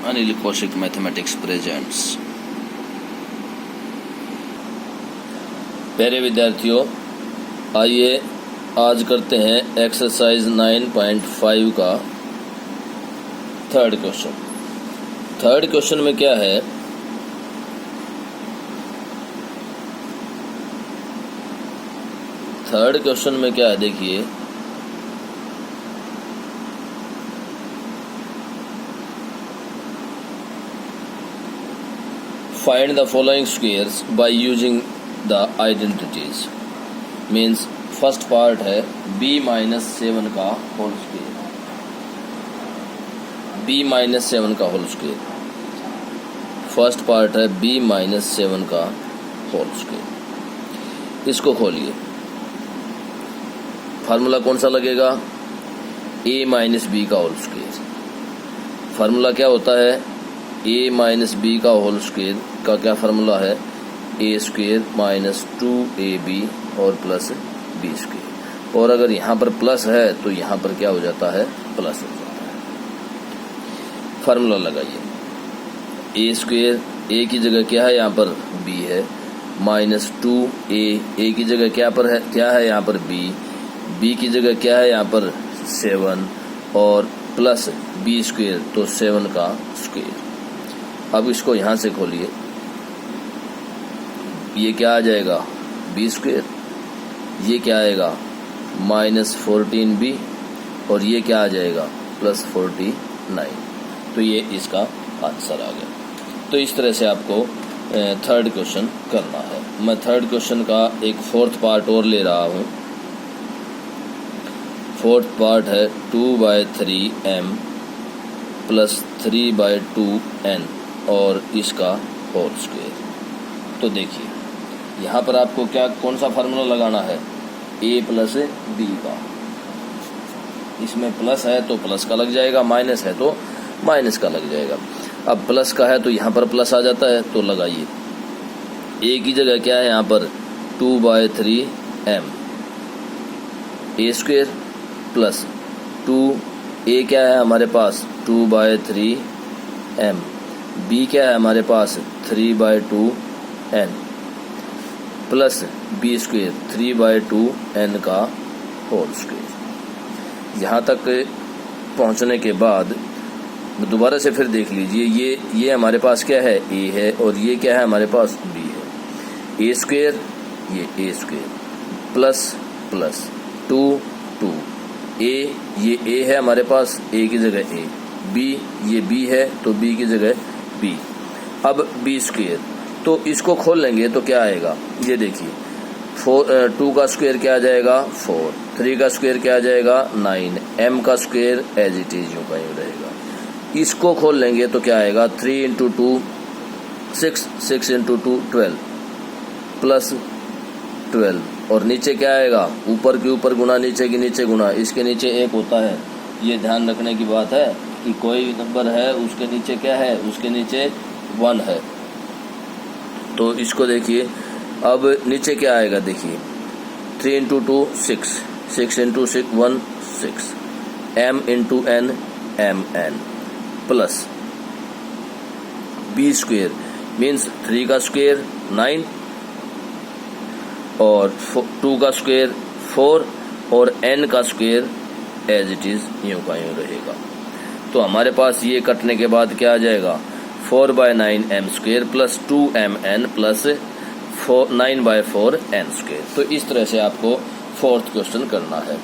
Anil Kaushik mathematics presents. प्यारे विद्यार्थियों, आइए आज करते हैं एक्सरसाइज 9.5 का थर्ड क्वेश्चन। थर्ड क्वेश्चन में क्या है, थर्ड क्वेश्चन में क्या है देखिए, find the following squares by using the identities। Means first part है b-7 का होल स्क्वायर, b-7 का होल स्क्वायर। फर्स्ट पार्ट है b-7 का होल स्क्वायर। इसको खोलिए, फार्मूला कौन सा लगेगा, a-b का होल स्क्वायर। फार्मूला क्या होता है, a-b का होल स्क्वायर का क्या फार्मूला है, a स्क्वायर माइनस 2ab और प्लस b स्क्वायर। और अगर यहाँ पर प्लस है तो यहाँ पर क्या हो जाता है, प्लस हो जाता है। फार्मूला लगाइए, a स्क्वायर, a की जगह क्या है यहाँ पर b है, माइनस 2a की जगह क्या है यहाँ पर b की जगह क्या है यहाँ पर 7 और प्लस b स्क्वायर, तो 7 का स्क्वायर। अब इसको यहां से खोलिए, ये क्या आ जाएगा b स्क्वायर, ये क्या आएगा माइनस 14b और ये क्या आ जाएगा प्लस 49। तो ये इसका आंसर आ गया। तो इस तरह से आपको थर्ड क्वेश्चन करना है। मैं थर्ड क्वेश्चन का एक फोर्थ पार्ट और ले रहा हूं। फोर्थ पार्ट है 2/3m प्लस 3/2n और इसका होल स्क्वायर। तो देखिए यहाँ पर आपको कौन सा फार्मूला लगाना है, a प्लस b का। इसमें प्लस है तो प्लस का लग जाएगा, माइनस है तो माइनस का लग जाएगा। अब प्लस का है तो यहाँ पर प्लस आ जाता है, तो लगाइए। a की जगह क्या है यहाँ पर 2/3m a square plus 2a क्या है हमारे पास 2/3m, b क्या है हमारे पास 3/2n plus b square 3/2n का होल स्क्वायर। यहाँ तक पहुँचने के बाद दोबारा से फिर देख लीजिए, ये हमारे पास क्या है a है और ये क्या है हमारे पास b है। a स्क्वायर, ये a square plus plus 2 a, ये a है हमारे पास, a की जगह a, b ये b है तो b की जगह b। अब b स्क्वायर, तो इसको खोल लेंगे तो क्या आएगा, ये देखिए 2 का स्क्वायर क्या आ जाएगा 4, 3 का स्क्वायर क्या आ जाएगा 9, m का स्क्वायर एज इट इज यूं का यूं रहेगा। इसको खोल लेंगे तो क्या आएगा 3 इंटू 2 6, 6 इंटू 2 12 प्लस 12 और नीचे क्या आएगा, ऊपर के ऊपर गुना नीचे के नीचे गुना, इसके नीचे एक होता है। ये ध्यान रखने की बात है कि कोई नंबर है उसके नीचे क्या है, उसके नीचे 1 है। तो इसको देखिए, अब नीचे क्या आएगा देखिए 3 into 2 6, 6 into 6 1 6, m into n mn plus b square means 3 का स्क्वायर 9 और 2 का स्क्वायर 4 और n का स्क्वायर एज इट इज यूं का यूं रहेगा। तो हमारे पास ये कटने के बाद क्या आ जाएगा 4/9m square plus 2mn plus 9/4 n square. तो इस तरह से आपको फोर्थ क्वेश्चन करना है।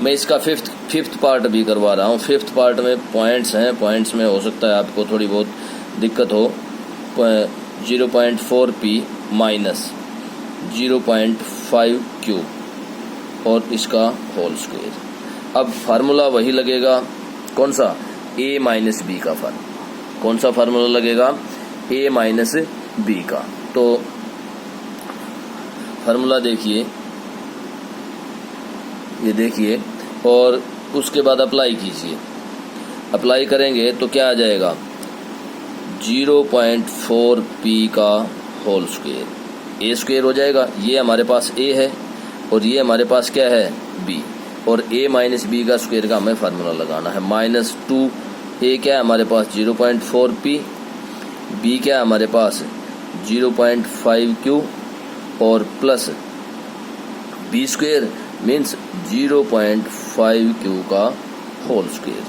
मैं इसका फिफ्थ पार्ट भी करवा रहा हूँ। फिफ्थ पार्ट में पॉइंट्स हैं, पॉइंट्स में हो सकता है आपको थोड़ी बहुत दिक्कत हो। 0.4p माइनस 0.5q और इसका होल स्क्वायर। अब फार्मूला वही लगेगा, कौन सा, a-b का फार्मूला। कौन सा फार्मूला लगेगा, a-b का। तो फार्मूला देखिए, ये देखिए और उसके बाद अप्लाई कीजिए। अप्लाई करेंगे तो क्या आ जाएगा 0.4p का होल स्क्वायर, a स्क्वायर हो जाएगा। ये हमारे पास a है और ये हमारे पास क्या है b, और a माइनस b का स्क्वायर का हमें फार्मूला लगाना है। -2 ए क्या है हमारे पास 0.4 पी, बी क्या है हमारे पास 0.5 क्यू और plus B square means 0.5 Q का होल स्क्वेयर।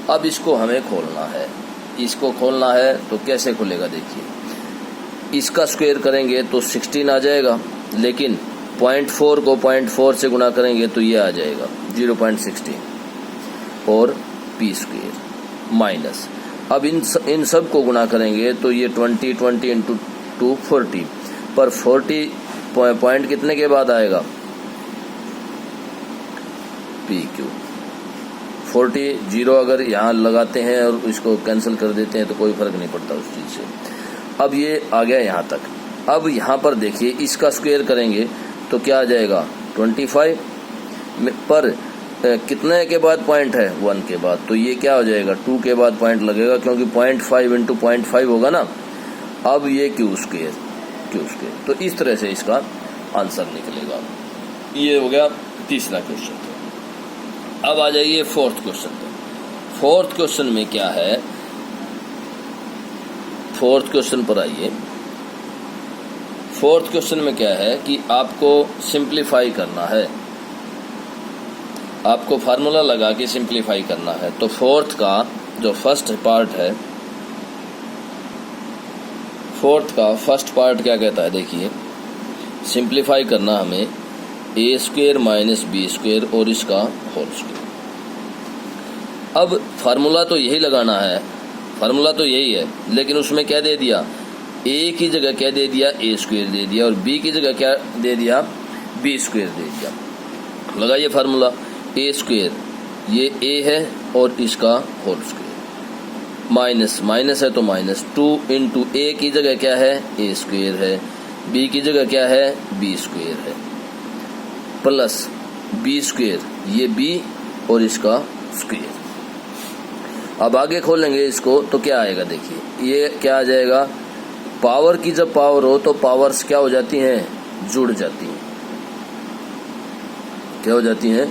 अब इसको हमें खोलना है, इसको खोलना है तो कैसे खुलेगा देखिए, इसका स्क्वायर करेंगे तो 16 आ जाएगा, लेकिन 0.4 को 0.4 से गुणा करेंगे तो ये आ जाएगा 0.16 और पी स्क्वायर माइनस, अब इन सब को गुणा करेंगे तो ये 20 इंटू 2 40, पर 40 पॉइंट कितने के बाद आएगा पी क्यू 40 जीरो अगर यहाँ लगाते हैं और इसको कैंसिल कर देते हैं तो कोई फर्क नहीं पड़ता उस चीज से। अब ये आ गया यहाँ तक। अब यहाँ पर देखिए इसका स्क्वायर करेंगे तो क्या आ जाएगा 25 पर कितने के बाद पॉइंट है 1 के बाद, तो ये क्या हो जाएगा 2 के बाद पॉइंट लगेगा क्योंकि 0.5 इंटू 0.5 होगा ना। अब ये क्यू स्क्वायर, तो इस तरह से इसका आंसर निकलेगा। ये हो गया तीसरा क्वेश्चन। अब आ जाइए फोर्थ क्वेश्चन पर। फोर्थ क्वेश्चन में क्या है, फोर्थ क्वेश्चन पर आइए। फोर्थ क्वेश्चन में क्या है कि आपको सिंप्लीफाई करना है, आपको फार्मूला लगा के सिंप्लीफाई करना है। तो फोर्थ का जो फर्स्ट पार्ट है, फोर्थ का फर्स्ट पार्ट क्या कहता है देखिए, सिंप्लीफाई करना हमें ए स्क्वेयर माइनस बी स्क्वेयर और इसका होल स्क्वेयर। अब फार्मूला तो यही लगाना है, फार्मूला तो यही है, लेकिन उसमें क्या दे दिया, ए की जगह क्या दे दिया ए स्क्वेयर दे दिया और बी की जगह क्या दे दिया बी स्क्वेयर दे दिया। लगाइए फार्मूला, ए स्क्वेयर ये ए है और इसका होल स्क्वेयर, माइनस माइनस है तो माइनस 2 इंटू ए की जगह क्या है ए स्क्वेयर है, बी की जगह क्या है बी स्क्वेयर है, प्लस बी स्क्वेयर ये बी और इसका स्क्वेयर। अब आगे खोलेंगे इसको तो क्या आएगा देखिए, ये क्या आ जाएगा, पावर की जब पावर हो तो पावर्स क्या हो जाती हैं जुड़ जाती हैं, क्या हो जाती हैं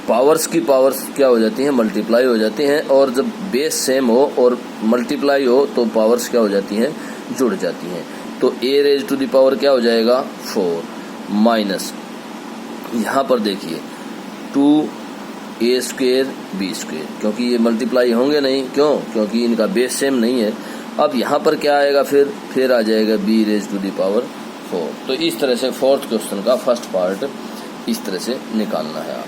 पावर्स की पावर्स क्या हो जाती हैं मल्टीप्लाई हो जाती हैं, और जब बेस सेम हो और मल्टीप्लाई हो तो पावर्स क्या हो जाती हैं जुड़ जाती हैं। तो ए रेज टू द पावर क्या हो जाएगा 4 माइनस, यहाँ पर देखिए 2 ए स्क्वेयर बी स्क्वेयर, क्योंकि ये मल्टीप्लाई होंगे नहीं, क्यों, क्योंकि इनका बेस सेम नहीं है। अब यहाँ पर क्या आएगा, फिर आ जाएगा B raise to the power 4। तो इस तरह से फोर्थ क्वेश्चन का फर्स्ट पार्ट इस तरह से निकालना है आप।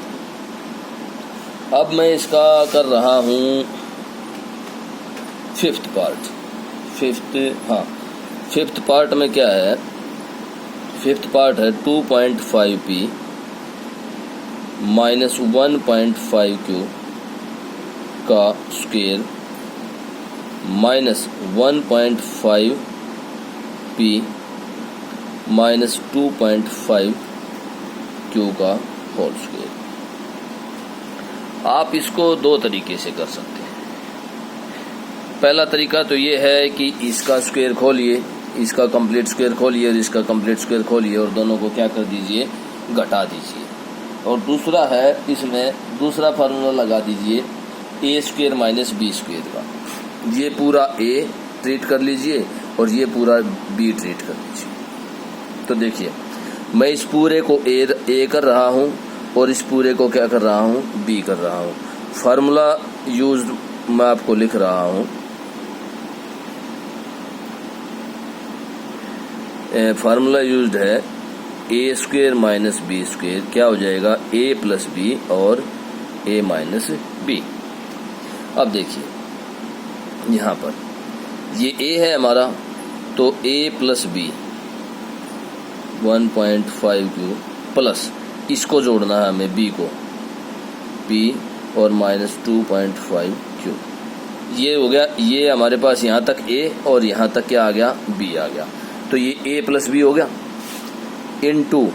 अब मैं इसका कर रहा हूँ फिफ्थ पार्ट। फिफ्थ पार्ट में क्या है, फिफ्थ पार्ट है 2.5p माइनस 1.5 क्यू का square minus 1.5 p minus 2.5 Q का होल स्क्वेयर। आप इसको दो तरीके से कर सकते हैं। पहला तरीका तो ये है कि इसका स्क्वायर खोलिए, इसका कंप्लीट स्क्वायर खोलिए और इसका कंप्लीट स्क्वायर खोलिए और दोनों को क्या कर दीजिए घटा दीजिए। और दूसरा है इसमें दूसरा फार्मूला लगा दीजिए ए स्क्वायर माइनस बी स्क्वायर का। ये पूरा ए ट्रीट कर लीजिए और ये पूरा बी ट्रीट कर लीजिए। तो देखिए मैं इस पूरे को ए कर रहा हूँ और इस पूरे को क्या कर रहा हूँ बी कर रहा हूँ। फार्मूला यूज्ड मैं आपको लिख रहा हूँ, फार्मूला यूज्ड है ए स्क्वेयर माइनस बी स्क्वेयर, क्या हो जाएगा ए प्लस बी और ए माइनस बी। अब देखिए यहाँ पर ये ए है हमारा, तो ए प्लस बी 1.5 क्यू प्लस इसको जोड़ना है हमें बी को, बी और माइनस 2.5 क्यू। ये हो गया, ये हमारे पास यहाँ तक ए और यहाँ तक क्या आ गया बी आ गया। तो ये ए प्लस बी हो गया इनटू,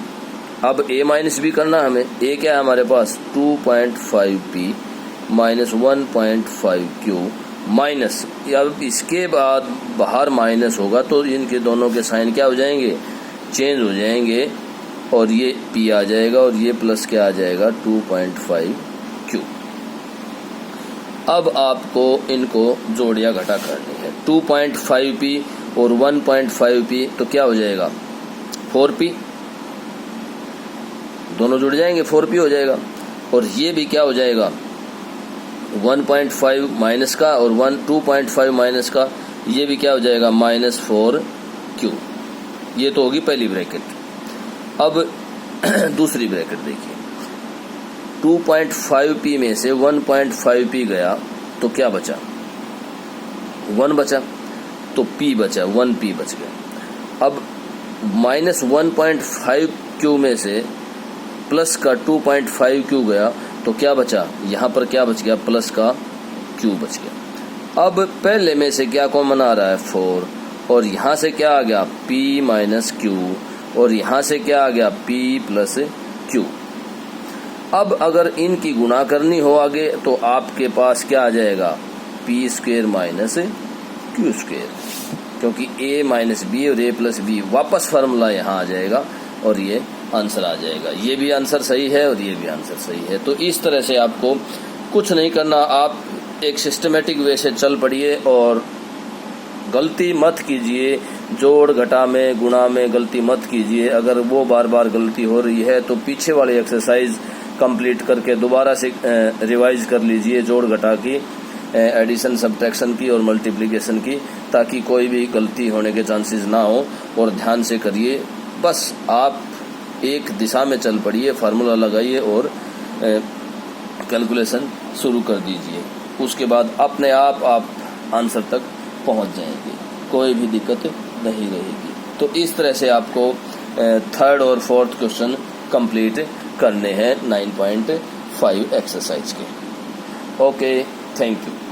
अब ए माइनस बी करना हमें, ए क्या है हमारे पास 2.5 पी माइनस 1.5 क्यू माइनस, अब इसके बाद बाहर माइनस होगा तो इनके दोनों के साइन क्या हो जाएंगे चेंज हो जाएंगे और ये पी आ जाएगा और ये प्लस क्या आ जाएगा 2.5 क्यू। अब आपको इनको जोड़ या घटा करनी है। 2.5p और 1.5p तो क्या हो जाएगा 4p, दोनों जुड़ जाएंगे 4p हो जाएगा। और ये भी क्या हो जाएगा 1.5 माइनस का और 2.5 माइनस का, ये भी क्या हो जाएगा -4q। ये तो होगी पहली ब्रैकेट। अब दूसरी ब्रैकेट देखिए, 2.5p में से 1.5p गया तो क्या बचा 1 बचा, तो p बचा 1p बच गया। अब -1.5q में से प्लस का 2.5q गया तो क्या बचा, यहाँ पर क्या बच गया प्लस का q बच गया। अब पहले में से क्या कॉमन आ रहा है 4, और यहाँ से क्या आ गया p माइनस q, और यहाँ से क्या आ गया p प्लस q। अब अगर इनकी गुणा करनी हो आगे तो आपके पास क्या आ जाएगा p square minus q square, क्योंकि a माइनस बी और a प्लस बी, वापस फार्मूला यहाँ आ जाएगा और ये आंसर आ जाएगा। ये भी आंसर सही है और ये भी आंसर सही है। तो इस तरह से आपको कुछ नहीं करना, आप एक सिस्टमेटिक वे से चल पड़िए और गलती मत कीजिए, जोड़ घटा में गुणा में गलती मत कीजिए। अगर वो बार बार गलती हो रही है तो पीछे वाली एक्सरसाइज कंप्लीट करके दोबारा से रिवाइज कर लीजिए, जोड़ घटा की, एडिशन सब्ट्रैक्शन की और मल्टीप्लिकेशन की, ताकि कोई भी गलती होने के चांसेस ना हो। और ध्यान से करिए, बस आप एक दिशा में चल पड़िए, फार्मूला लगाइए और कैलकुलेशन शुरू कर दीजिए। उसके बाद अपने आप आंसर तक पहुंच जाएंगे, कोई भी दिक्कत नहीं रहेगी। तो इस तरह से आपको थर्ड और फोर्थ क्वेश्चन कंप्लीट करने हैं 9.5 एक्सरसाइज के। Okay, thank you.